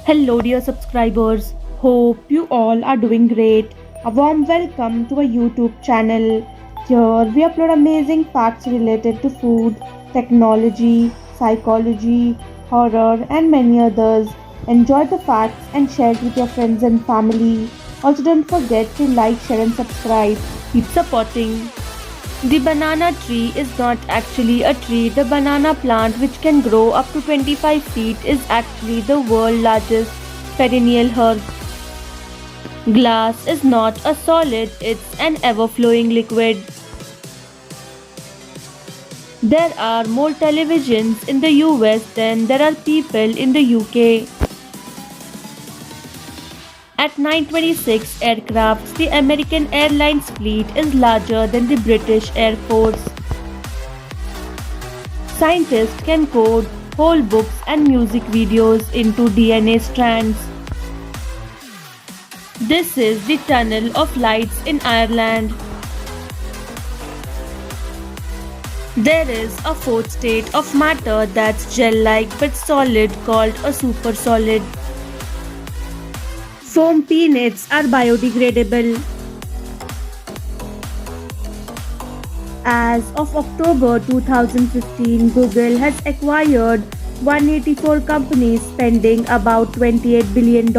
Hello, dear subscribers. Hope you all are doing great. A warm welcome to our YouTube channel. Here we upload amazing facts related to food, technology, psychology, horror, and many others. Enjoy the facts and share it with your friends and family. Also, don't forget to like, share, and subscribe. Keep supporting. The banana tree is not actually a tree. The banana plant, which can grow up to 25 feet, is actually the world's largest perennial herb. Glass is not a solid, it's an ever flowing liquid. There are more televisions in the US than there are people in the UK. At 926 aircrafts, the American Airlines fleet is larger than the British Air Force. Scientists can code whole books and music videos into DNA strands. This is the Tunnel of Lights in Ireland. There is a fourth state of matter that's gel-like but solid called a supersolid. Foam peanuts are biodegradable. As of October 2015, Google has acquired 184 companies spending about $28 billion.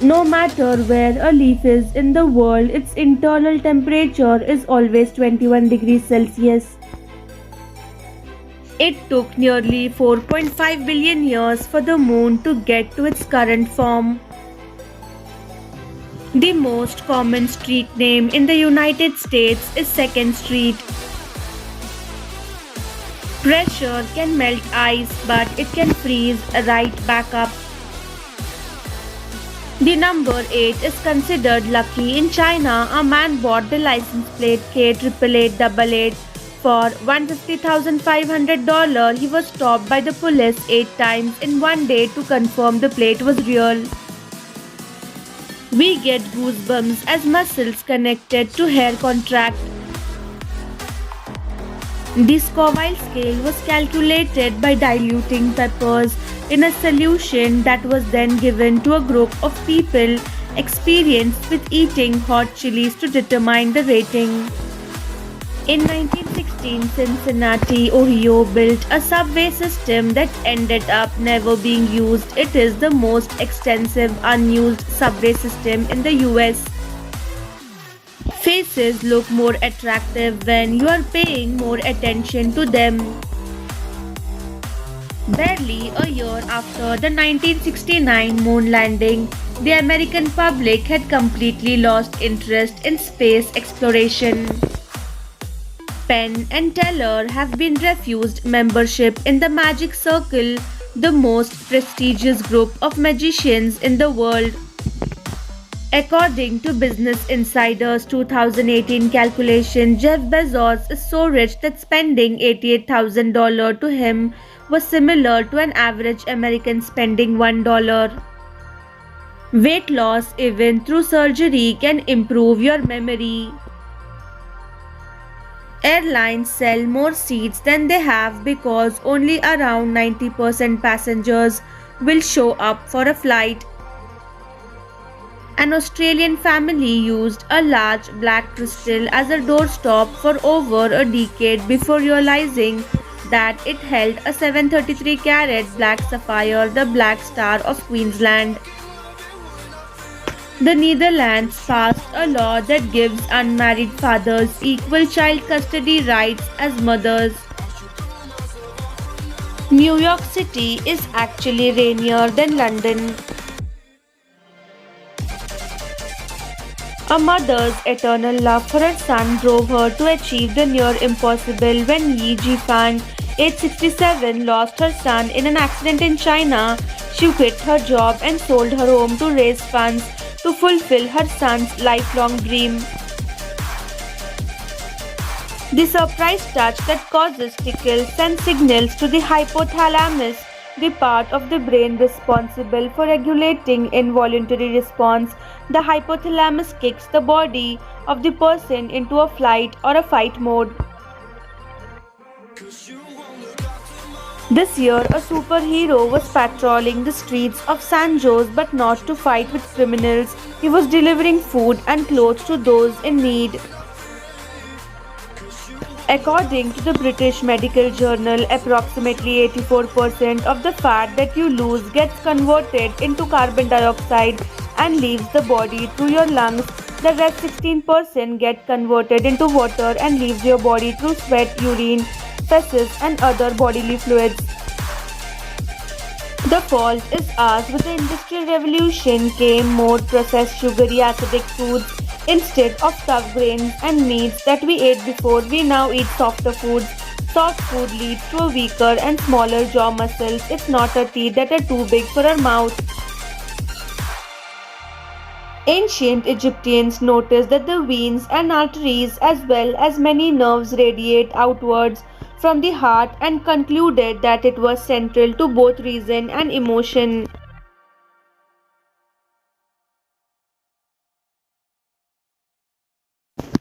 No matter where a leaf is in the world, its internal temperature is always 21 degrees Celsius. It took nearly 4.5 billion years for the moon to get to its current form. The most common street name in the United States is 2nd Street. Pressure can melt ice, but it can freeze right back up. The number 8 is considered lucky. In China, a man bought the license plate K88888 for $150,500. He was stopped by the police 8 times in one day to confirm the plate was real. We get goosebumps as muscles connected to hair contract. The Scoville scale was calculated by diluting peppers in a solution that was then given to a group of people experienced with eating hot chilies to determine the rating. In 1916, Cincinnati, Ohio built a subway system that ended up never being used. It is the most extensive unused subway system in the US. Faces look more attractive when you are paying more attention to them. Barely a year after the 1969 moon landing, the American public had completely lost interest in space exploration. Penn and Teller have been refused membership in the Magic Circle, the most prestigious group of magicians in the world. According to Business Insider's 2018 calculation, Jeff Bezos is so rich that spending $88,000 to him was similar to an average American spending $1. Weight loss, even through surgery, can improve your memory. Airlines sell more seats than they have because only around 90% passengers will show up for a flight. An Australian family used a large black crystal as a doorstop for over a decade before realizing that it held a 733-carat black sapphire, the Black Star of Queensland. The Netherlands passed a law that gives unmarried fathers equal child custody rights as mothers. New York City is actually rainier than London. A mother's eternal love for her son drove her to achieve the near impossible when Yi Jifang, age 67, lost her son in an accident in China. She quit her job and sold her home to raise funds to fulfill her son's lifelong dream. The surprise touch that causes tickles sends signals to the hypothalamus, the part of the brain responsible for regulating involuntary response. The hypothalamus kicks the body of the person into a flight or a fight mode. This year, a superhero was patrolling the streets of San Jose but not to fight with criminals. He was delivering food and clothes to those in need. According to the British Medical Journal, approximately 84% of the fat that you lose gets converted into carbon dioxide and leaves the body through your lungs. The rest 16% get converted into water and leaves your body through sweat, urine, feces, and other bodily fluids. The fault is ours. With the Industrial Revolution came more processed sugary acidic foods. Instead of tough grains and meats that we ate before, we now eat softer foods. Soft food leads to a weaker and smaller jaw muscles. It's not our teeth that are too big for our mouth. Ancient Egyptians noticed that the veins and arteries, as well as many nerves, radiate outwards from the heart and concluded that it was central to both reason and emotion.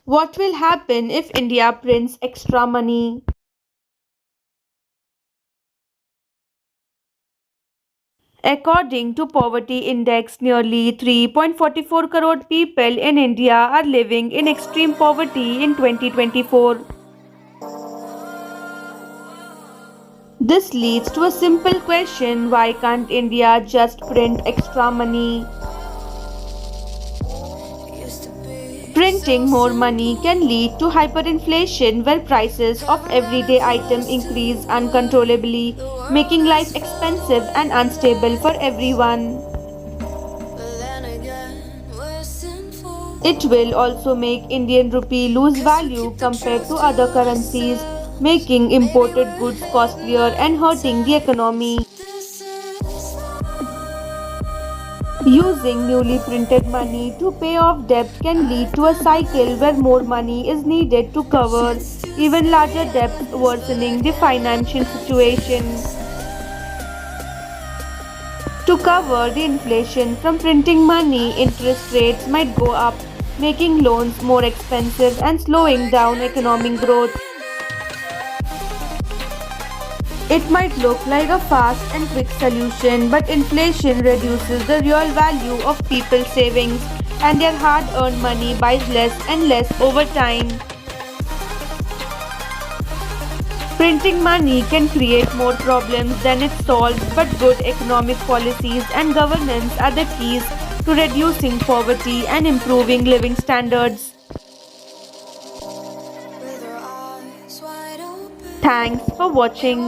What will happen if India prints extra money? According to Poverty Index, nearly 3.44 crore people in India are living in extreme poverty in 2024. This leads to a simple question: why can't India just print extra money? Printing more money can lead to hyperinflation where prices of everyday items increase uncontrollably, making life expensive and unstable for everyone. It will also make Indian rupee lose value compared to other currencies, making imported goods costlier and hurting the economy. Using newly printed money to pay off debt can lead to a cycle where more money is needed to cover even larger debts, worsening the financial situation. To cover the inflation from printing money, interest rates might go up, making loans more expensive and slowing down economic growth. It might look like a fast and quick solution, but inflation reduces the real value of people's savings and their hard earned money buys less and less over time. Printing money can create more problems than it solves, but good economic policies and governance are the keys to reducing poverty and improving living standards. Thanks for watching.